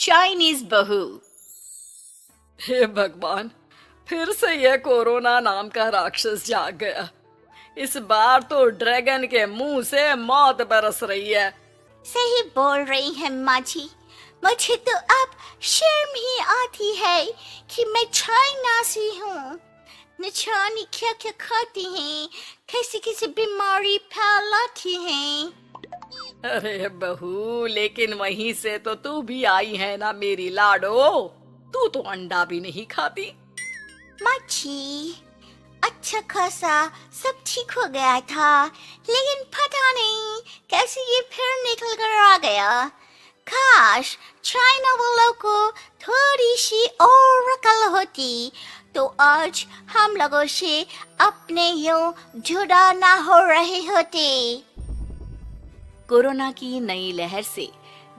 Chinese बहू। हे भगवान, फिर से यह कोरोना नाम का राक्षस जाग गया। इस बार तो ड्रैगन के मुंह से मौत बरस रही है। सही बोल रही है माँ जी। मुझे तो अब शर्म ही आती है कि मैं चाइना से हूँ। न जाने क्या क्या खाती हैं, कैसी कैसी बीमारी फैलाती हैं। अरे बहू, लेकिन वहीं से तो तू भी आई है ना मेरी लाडो। तू तो अंडा भी नहीं खाती। माँ जी, अच्छा खासा सब ठीक हो गया था, लेकिन पता नहीं कैसे ये फिर निकल कर आ गया। काश चाइना वालों को थोड़ी सी और अकल होती तो आज हम लोगों से अपने यूं जुदा ना हो रहे होते। कोरोना की नई लहर से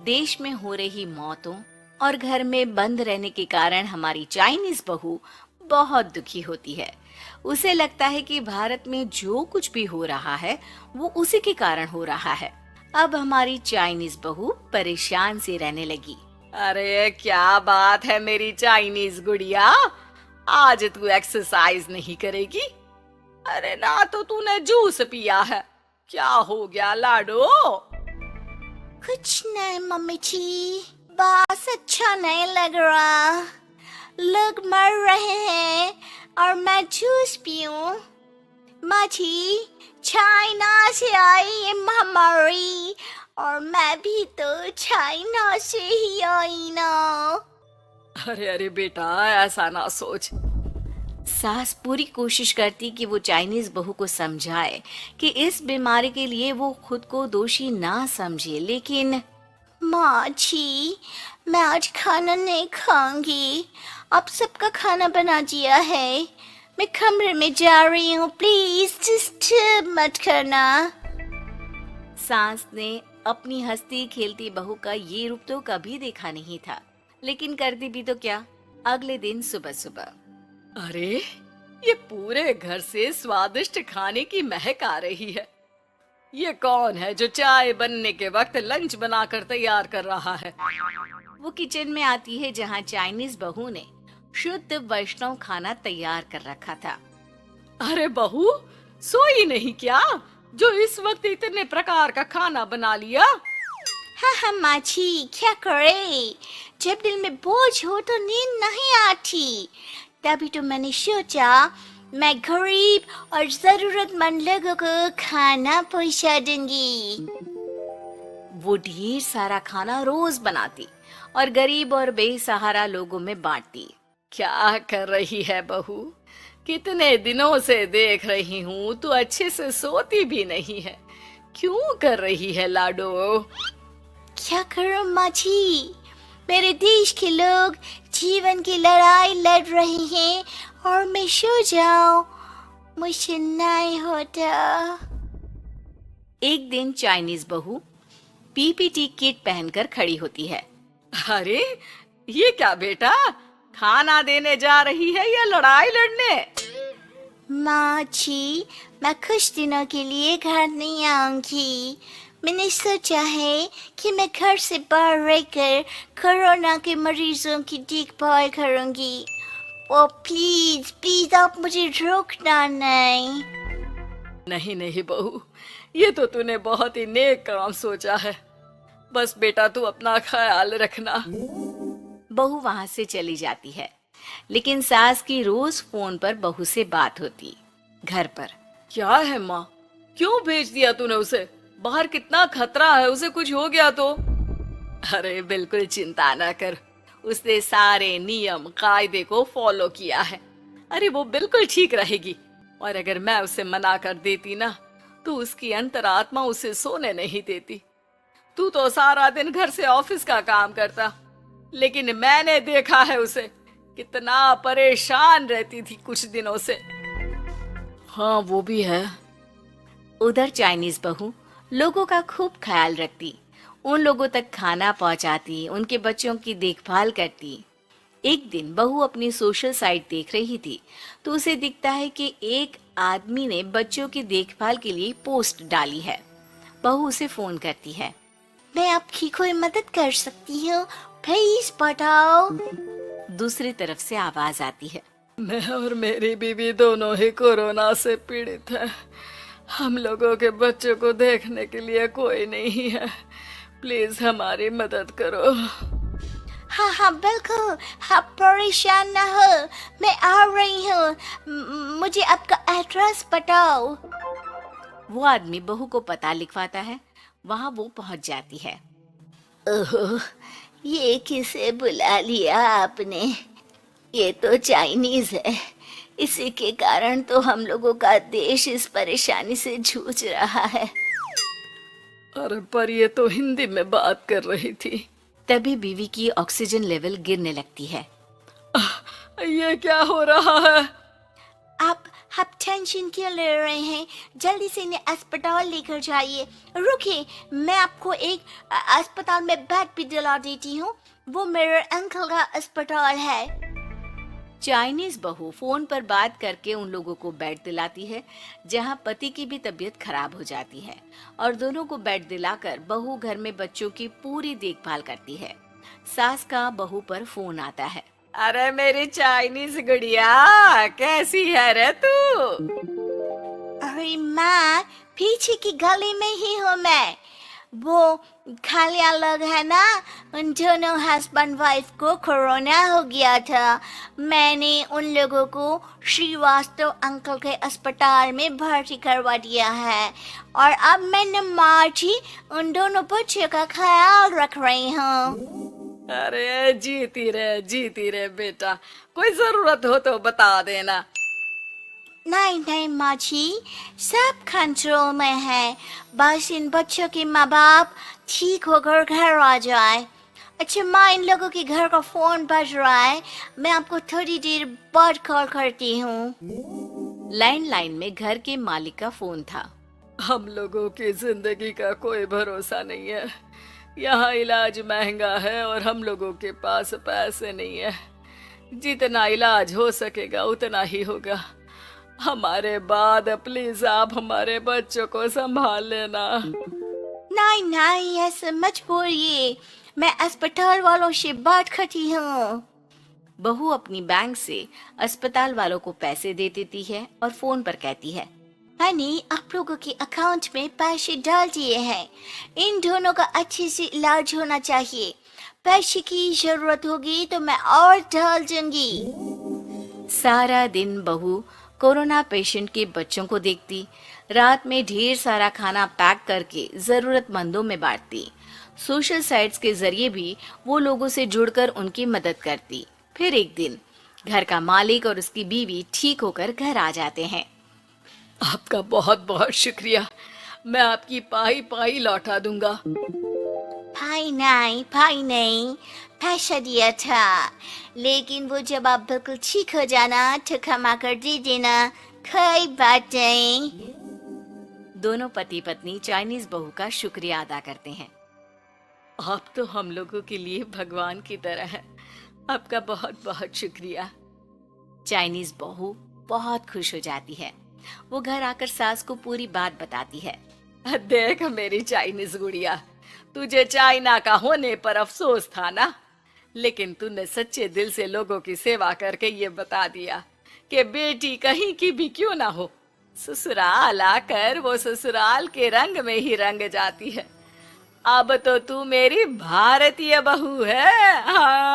देश में हो रही मौतों और घर में बंद रहने के कारण हमारी चाइनीज बहू बहुत दुखी होती है। उसे लगता है कि भारत में जो कुछ भी हो रहा है वो उसी के कारण हो रहा है। अब हमारी चाइनीज बहू परेशान से रहने लगी। अरे क्या बात है मेरी चाइनीज गुड़िया, आज तू एक्सरसाइज नहीं करेगी? अरे ना तो तूने जूस पिया है। क्या हो गया लाडो? कुछ नहीं मम्मी जी, बस अच्छा नहीं लग रहा। लोग मर रहे हैं और मैं जूस पीऊं। माँ जी, चाइना से आई ये महामारी और मैं भी तो चाइना से ही आई ना। अरे अरे बेटा, ऐसा ना सोच। सास पूरी कोशिश करती कि वो चाइनीज बहू को समझाए कि इस बीमारी के लिए वो खुद को दोषी ना समझे, लेकिन माँ जी, मैं आज खाना नहीं खाऊंगी। अब सबका खाना बना दिया है। मैं कमरे में जा रही हूँ, प्लीज डिस्टर्ब मत करना। सास ने अपनी हंसती खेलती बहू का ये रूप तो कभी देखा नहीं था, लेकिन करती भी तो क्या। अगले दिन सुबह सुबह, अरे ये पूरे घर से स्वादिष्ट खाने की महक आ रही है। ये कौन है जो चाय बनने के वक्त लंच बनाकर तैयार कर रहा है? वो किचन में आती है जहाँ चाइनीज बहू ने शुद्ध वैष्णव खाना तैयार कर रखा था। अरे बहू, सोई नहीं क्या जो इस वक्त इतने प्रकार का खाना बना लिया? हाँ हाँ माँ जी, क्या करे, जब दिल में बोझ हो तो नींद नहीं आती। तभी तो मैंने सोचा मैं गरीब और जरूरतमंद लोगों को खाना पहुंचा दूंगी। वो ढेर सारा खाना रोज बनाती और गरीब और बेसहारा लोगों में बांटती। क्या कर रही है बहू? कितने दिनों से देख रही हूँ तू अच्छे से सोती भी नहीं है। क्यों कर रही है लाडो? क्या करूं माँ जी, मेरे देश के लोग जीवन की लड़ाई लड़ रहे हैं और मैं सो जाऊं, मुझे नहीं होता। एक दिन चाइनीज बहू पीपीटी किट पहनकर खड़ी होती है। अरे ये क्या बेटा, खाना देने जा रही है या लड़ाई लड़ने? माँ जी, मैं कुछ दिनों के लिए घर नहीं आऊंगी। मैंने सोचा है कि मैं घर से बाहर रहकर कोरोना के मरीजों की देखभाल करूंगी। ओ प्लीज प्लीज, आप मुझे रोकना नहीं। नहीं नहीं बहू, ये तो तूने बहुत ही नेक काम सोचा है। बस बेटा तू अपना ख्याल रखना। बहू वहां से चली जाती है, लेकिन सास की रोज फोन पर बहू से बात होती। घर पर क्या है माँ, क्यों भेज दिया तूने उसे? बाहर कितना खतरा है, उसे कुछ हो गया तो? अरे बिल्कुल चिंता ना कर, उसने सारे नियम कायदे को फॉलो किया है। अरे वो बिल्कुल ठीक रहेगी। और अगर मैं उसे मना कर देती ना तो उसकी अंतरात्मा उसे सोने नहीं देती। तू तो सारा दिन घर से ऑफिस का काम करता, लेकिन मैंने देखा है उसे कितना परेशान रहती थी कुछ दिनों से। हाँ वो भी है। उधर चाइनीज बहू लोगों का खूब ख्याल रखती, उन लोगों तक खाना पहुंचाती, उनके बच्चों की देखभाल करती। एक दिन बहू अपनी सोशल साइट देख रही थी तो उसे दिखता है कि एक आदमी ने बच्चों की देखभाल के लिए पोस्ट डाली है। बहू उसे फोन करती है। मैं आपकी कोई मदद कर सकती हूँ? प्लीज बताओ। दूसरी तरफ से आवाज आती है। मैं और मेरी बीवी दोनों ही कोरोना से पीड़ित हैं। हम लोगों के बच्चों को देखने के लिए कोई नहीं है। प्लीज हमारी मदद करो। हाँ हाँ बिल्कुल, आप परेशान ना हो, मैं आ रही हूँ। मुझे आपका एड्रेस बताओ। वो आदमी बहू को पता लिखवाता है। वहाँ वो पहुँच जाती है। ओह, ये किसे बुला लिया आपने? ये तो चाइनीज है। इसी के कारण तो हम लोगों का देश इस परेशानी से जूझ रहा है। अरे पर ये तो हिंदी में बात कर रही थी। तभी बीवी की ऑक्सीजन लेवल गिरने लगती है। ये क्या हो रहा है? आप टेंशन क्यों ले रहे हैं? जल्दी से इन्हें अस्पताल लेकर जाइए। रुकिए, मैं आपको एक अस्पताल में बेड भी दिला देती हूँ। वो मेरे अंकल का अस्पताल है। चाइनीज बहू फोन पर बात करके उन लोगों को बेड दिलाती है, जहाँ पति की भी तबीयत खराब हो जाती है और दोनों को बेड दिलाकर बहू घर में बच्चों की पूरी देखभाल करती है। सास का बहू पर फोन आता है। अरे मेरी चाइनीज गुड़िया, कैसी है रे तू? अरे माँ, पीछे की गली में ही हूँ मैं। वो खालिया लोग है ना, उन दोनों हस्बैंड वाइफ को कोरोना हो गया था। मैंने उन लोगों को श्रीवास्तव अंकल के अस्पताल में भर्ती करवा दिया है और अब मैं नमाजी उन दोनों बच्चों का ख्याल रख रही हूँ। अरे जीती रहे बेटा, कोई जरूरत हो तो बता देना। नहीं नहीं माँ जी, सब कंट्रोल में है। बस इन बच्चों के माँ बाप ठीक होकर घर आ जाए। अच्छा माँ, इन लोगों के घर का फोन बज रहा है, मैं आपको थोड़ी देर बाद कॉल करती हूँ। लैंडलाइन में घर के मालिक का फोन था। हम लोगों की जिंदगी का कोई भरोसा नहीं है। यहाँ इलाज महंगा है और हम लोगों के पास पैसे नहीं है। जितना इलाज हो सकेगा उतना ही होगा। हमारे बाद प्लीज आप हमारे बच्चों को संभाल लेना। नहीं नहीं, ऐसे मत बोलिए, मैं अस्पताल वालों से बात करती हूँ। बहू अपनी बैंक से अस्पताल वालों को पैसे दे देती है और फोन पर कहती है, हनी आप लोगों के अकाउंट में पैसे डाल दिए हैं। इन दोनों का अच्छे से इलाज होना चाहिए। पैसे की जरूरत होगी तो मैं और डाल दूंगी। सारा दिन बहू कोरोना पेशेंट के बच्चों को देखती, रात में ढेर सारा खाना पैक करके जरूरतमंदों में बांटती। सोशल साइट्स के जरिए भी वो लोगों से जुड़कर उनकी मदद करती। फिर एक दिन घर का मालिक और उसकी बीवी ठीक होकर घर आ जाते हैं। आपका बहुत बहुत शुक्रिया, मैं आपकी पाई पाई लौटा दूंगा। भाई नहीं, पैसा दिया था, लेकिन वो जब आप बिल्कुल ठीक हो जाना तो क्षमा कर दे देना, कोई बात नहीं। दोनों पति पत्नी चाइनीज बहू का शुक्रिया अदा करते हैं। आप तो हम लोगों के लिए भगवान की तरह हैं। आपका बहुत बहुत शुक्रिया। चाइनीज बहू बहुत खुश हो जाती है। वो घर आकर सास को पूरी बात बताती है। देख मेरी चाइनीज गुड़िया, तुझे चाइना का होने पर अफसोस था ना, लेकिन तूने सच्चे दिल से लोगों की सेवा करके ये बता दिया कि बेटी कहीं की भी क्यों ना हो, ससुराल आकर वो ससुराल के रंग में ही रंग जाती है। अब तो तू मेरी भारतीय बहू है। हाँ।